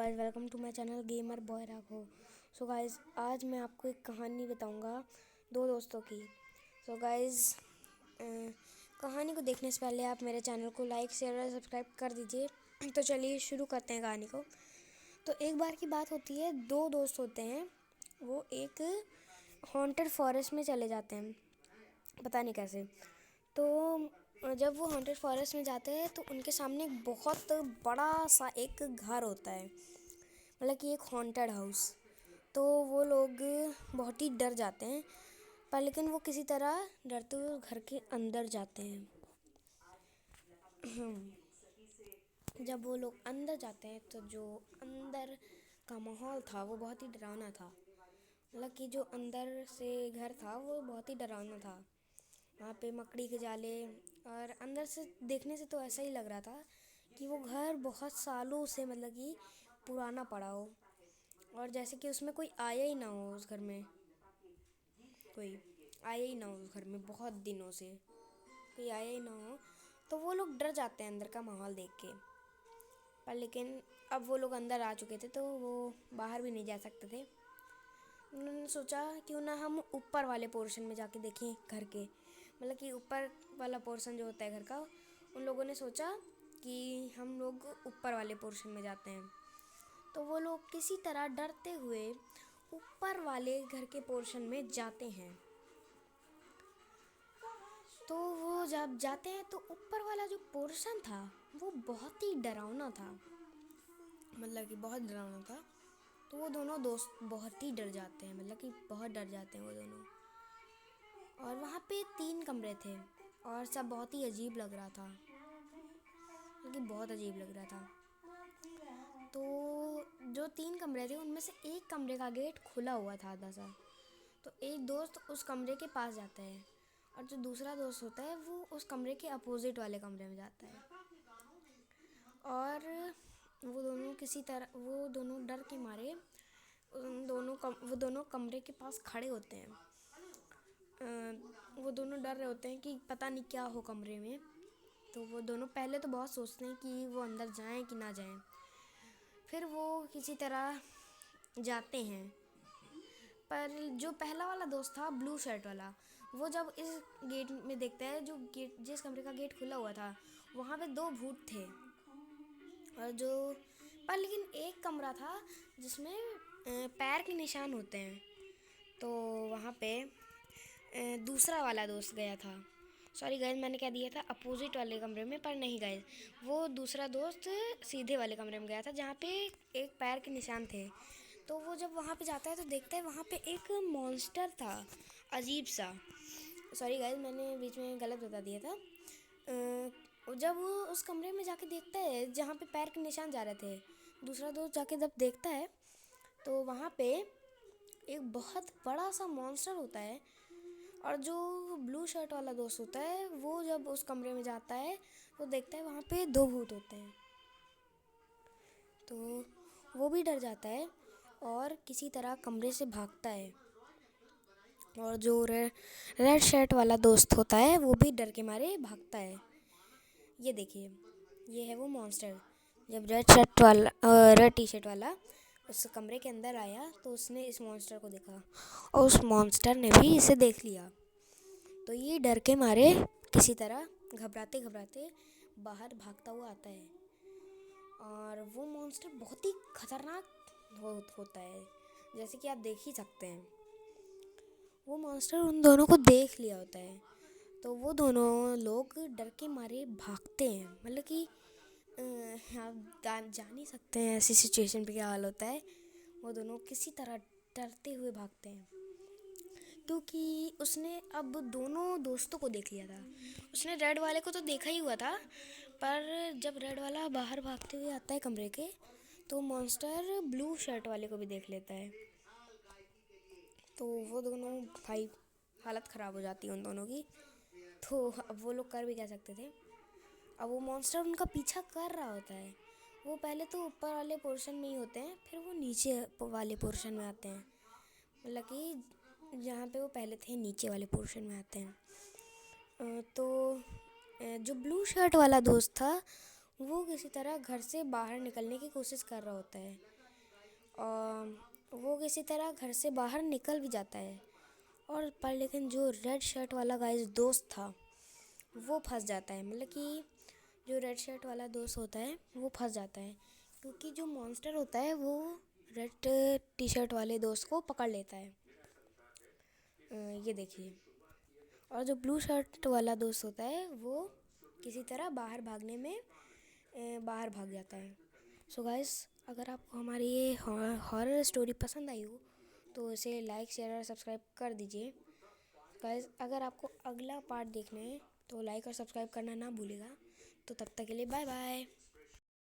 Guys, welcome to my channel gamer boy Raghav. So guys, आज मैं आपको एक कहानी बताऊंगा दो दोस्तों की। सो गाइस, कहानी को देखने से पहले आप मेरे चैनल को लाइक शेयर और सब्सक्राइब कर दीजिए। तो चलिए शुरू करते हैं कहानी को। तो एक बार की बात होती है, दो दोस्त होते हैं। वो एक हॉन्टेड फॉरेस्ट में चले जाते हैं, पता नहीं कैसे। तो जब वो हॉन्टेड फॉरेस्ट में जाते हैं तो उनके सामने एक बहुत बड़ा सा एक घर होता है, मतलब कि एक हॉन्टेड हाउस। तो वो लोग बहुत ही डर जाते हैं, पर लेकिन वो किसी तरह डरते हुए घर के अंदर जाते हैं। जब वो लोग अंदर जाते हैं तो जो अंदर का माहौल था वो बहुत ही डरावना था। मतलब कि जो अंदर से घर था वो बहुत ही डरावना था। वहाँ पे मकड़ी के जाले, और अंदर से देखने से तो ऐसा ही लग रहा था कि वो घर बहुत सालों से, मतलब कि पुराना पड़ा हो, और जैसे कि उसमें कोई आया ही ना हो। उस घर में कोई आया ही ना हो, उस घर में बहुत दिनों से कोई आया ही ना हो। तो वो लोग डर जाते हैं अंदर का माहौल देख के। पर लेकिन अब वो लोग अंदर आ चुके थे तो वो बाहर भी नहीं जा सकते थे। उन्होंने सोचा क्यों ना हम ऊपर वाले पोर्शन में जाके देखें घर के, मतलब कि ऊपर वाला पोर्शन जो होता है घर का। उन लोगों ने सोचा कि हम लोग ऊपर वाले पोर्शन में जाते हैं। तो वो लोग किसी तरह डरते हुए ऊपर वाले घर के पोर्शन में जाते हैं। तो वो जब जाते हैं तो ऊपर वाला जो पोर्शन था वो बहुत ही डरावना था, मतलब कि बहुत डरावना था। तो वो दोनों दोस्त बहुत ही डर जाते हैं, मतलब कि बहुत डर जाते हैं वो दोनों। और वहाँ पे 3 कमरे थे और सब बहुत ही अजीब लग रहा था, क्योंकि बहुत अजीब लग रहा था। तो जो 3 कमरे थे उनमें से एक कमरे का गेट खुला हुआ था आधा सा। तो एक दोस्त उस कमरे के पास जाता है, और जो दूसरा दोस्त होता है वो उस कमरे के अपोजिट वाले कमरे में जाता है। और वो दोनों डर के मारे वो दोनों कमरे के पास खड़े होते हैं। वो दोनों डर रहे होते हैं कि पता नहीं क्या हो कमरे में। तो वो दोनों पहले तो बहुत सोचते हैं कि वो अंदर जाएं कि ना जाएं। फिर वो किसी तरह जाते हैं। पर जो पहला वाला दोस्त था, ब्लू शर्ट वाला, वो जब इस गेट में देखता है, जो गेट जिस कमरे का गेट खुला हुआ था वहाँ पे 2 भूत थे। और जो पर लेकिन एक कमरा था जिसमें पैर के निशान होते हैं। तो वहाँ पे दूसरा वाला दोस्त गया था। सॉरी गाइस, मैंने क्या दिया था, अपोजिट वाले कमरे में। पर नहीं गाइस, वो दूसरा दोस्त सीधे वाले कमरे में गया था जहाँ पे एक पैर के निशान थे। तो वो जब वहाँ पे जाता है तो देखता है वहाँ पे एक मॉन्स्टर था, अजीब सा। सॉरी गाइस, मैंने बीच में गलत बता दिया था। जब वो उस कमरे में जाके देखता है जहाँ पे पैर के निशान जा रहे थे, दूसरा दोस्त जाके जब देखता है तो वहाँ पे एक बहुत बड़ा सा मॉन्स्टर होता है। और जो ब्लू शर्ट वाला दोस्त होता है वो जब उस कमरे में जाता है तो देखता है वहाँ पे 2 भूत होते हैं। तो वो भी डर जाता है और किसी तरह कमरे से भागता है। और जो रेड शर्ट वाला दोस्त होता है वो भी डर के मारे भागता है। ये देखिए, ये है वो मॉन्स्टर। जब रेड टी शर्ट वाला उस कमरे के अंदर आया तो उसने इस मॉन्स्टर को देखा, और उस मॉन्स्टर ने भी इसे देख लिया। तो ये डर के मारे किसी तरह घबराते घबराते बाहर भागता हुआ आता है। और वो मॉन्स्टर बहुत ही खतरनाक होता है, जैसे कि आप देख ही सकते हैं। वो मॉन्स्टर उन दोनों को देख लिया होता है। तो वो दोनों लोग डर के मारे भागते हैं, मतलब कि आप जान ही सकते हैं ऐसी सिचुएशन पे क्या हाल होता है। वो दोनों किसी तरह डरते हुए भागते हैं, क्योंकि उसने अब दोनों दोस्तों को देख लिया था। उसने रेड वाले को तो देखा ही हुआ था, पर जब रेड वाला बाहर भागते हुए आता है कमरे के तो मॉन्स्टर ब्लू शर्ट वाले को भी देख लेता है। तो वो दोनों भाई, हालत ख़राब हो जाती है उन दोनों की। तो अब वो लोग कर भी क्या सकते थे। अब वो मॉन्स्टर उनका पीछा कर रहा होता है। वो पहले तो ऊपर वाले पोर्शन में ही होते हैं, फिर वो नीचे वाले पोर्शन में आते हैं, मतलब कि जहाँ पे वो पहले थे नीचे वाले पोर्शन में आते हैं। तो जो ब्लू शर्ट वाला दोस्त था वो किसी तरह घर से बाहर निकलने की कोशिश कर रहा होता है। वो किसी तरह घर से बाहर निकल भी जाता है और पर लेकिन जो रेड शर्ट वाला गाइस दोस्त था वो फंस जाता है। मतलब कि जो रेड शर्ट वाला दोस्त होता है वो फंस जाता है क्योंकि जो मॉन्स्टर होता है वो रेड टी शर्ट वाले दोस्त को पकड़ लेता है। ये देखिए। और जो ब्लू शर्ट वाला दोस्त होता है वो किसी तरह बाहर भागने में बाहर भाग जाता है। सो गाइस, अगर आपको हमारी ये हॉरर स्टोरी पसंद आई हो तो इसे लाइक शेयर और सब्सक्राइब कर दीजिए। गाइस, अगर आपको अगला पार्ट देखना है तो लाइक और सब्सक्राइब करना ना भूलिएगा। तो तब तक के लिए बाय बाय।